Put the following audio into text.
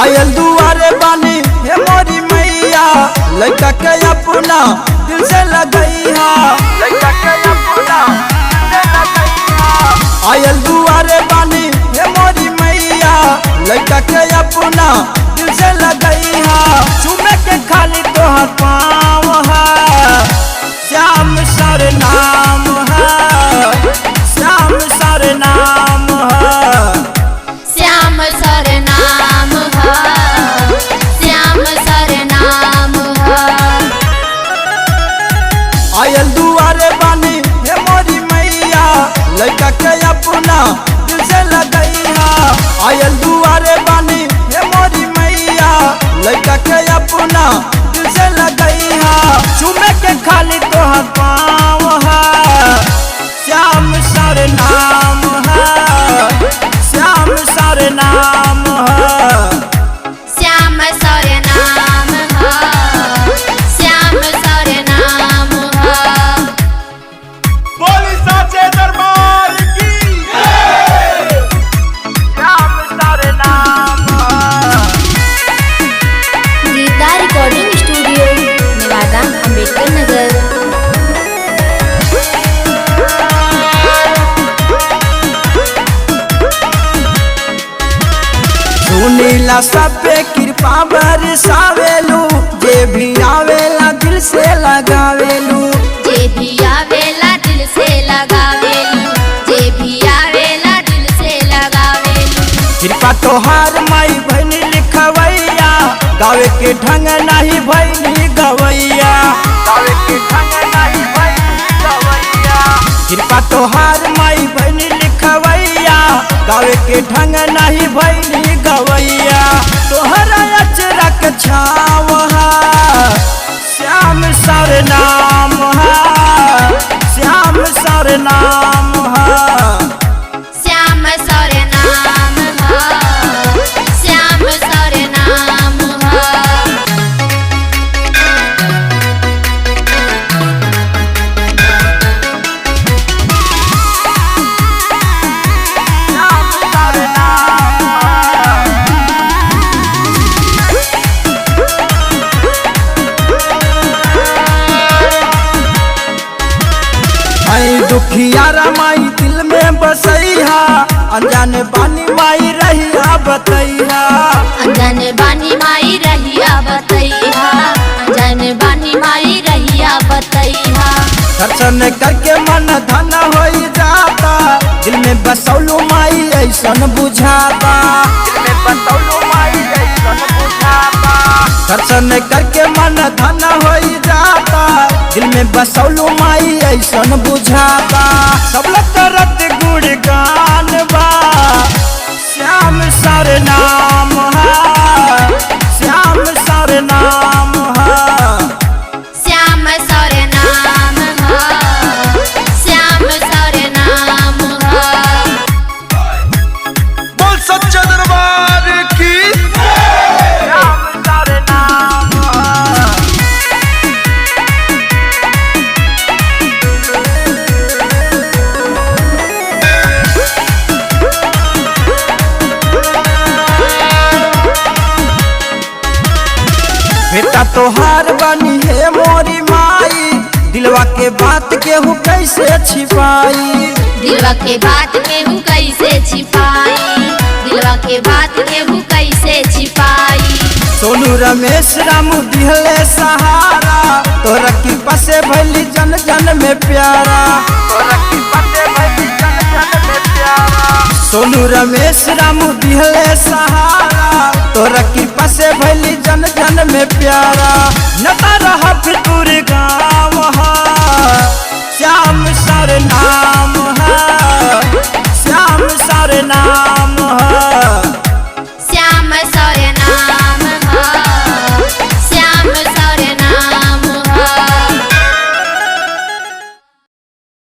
आयल दुआरे बानी हे मोरी मैया, लड़का के अपना दिल से लगैया, लड़का के अपना दिल से लगैया। आयल दुआरे बानी हे मोरी मैया, लड़का के अपना दिल से लगैया। चूमे के खाली तोहर पाँव है, श्याम सर नाम है, श्याम सर नाम है, श्याम सर नाम है, श्याम सर नाम है। आयल दुआरे बानी हे मोरी मैया, लड़का के अपना दिल से लगैया। आयल दुआरे बानी हे मोरी मैया, लड़का के अपना दिल से लगैया। चूमे के खाली तोहर पाँव है, श्याम सर नाम है, श्याम सर नाम है, श्याम सर नाम है, श्याम सर नाम है। बोली साचे दरबार की श्याम सर नाम है। Geeta recording studio, Nawada, Ambedkar Nagar. सुनीला सब पे कृपा बरसावेलू, जे भी आवेला दिल से लगावेलू। जे भी आवेला दिल से लगावेलू, जे भी आवेला दिल से लगावेलू। कृपा तोहार माई बहनी लिखवैया, गावे के ढंग नहीं भैनी गवैया, गावे के ढंग नहीं भैनी गवैया। कृपा तोहार माई बहनी लिखवैया, गावे के ढंग नहीं भैनी गवैया। तोहरा अचरा के छाव है, श्याम सर नाम है, श्याम सर नाम है, श्याम सर नाम है, श्याम सर नाम है। श्याम सर नाम है। दुखियारा माई दिल में बसैहा, अनजान बानी माई रहिया बतैहा। अनजान बानी माई रहिया बतैहा, अनजान बानी माई रहिया बतैहा। दर्शन करके मन धन हो जाता, दिल में बसौलू माई ऐसन बुझाता, दिल में बसौलू माई ऐसन बुझाता। दर्शन करके मन धन हो जाता, दिल में बसौलू माई ऐसन बुझाता। सब लोग करत गुणगान बा, श्याम सर नाम है, श्याम सर नाम है, श्याम सर नाम है, श्याम सर नाम है। बोल सच्चे दरबार की श्याम सर नाम है। बेटा तोहार बनी है मोरी माई, दिलवा के बात केहू कैसे छिपाई। दिलवा के बात केहू कैसे छिपाई, दिलवा के बात केहू कैसे छिपाई। सोनू रमेश रामू दिहले सहारा, तोरा कृपा से भैली जन जन में प्यारा, तोरा कृपा से भैली जन जन में प्यारा। सोनू रमेश रामू दिहले सहारा, तोरा कृपा से भैली जन जन में प्यारा। नता रहा फिर गाँव है, श्याम सर नाम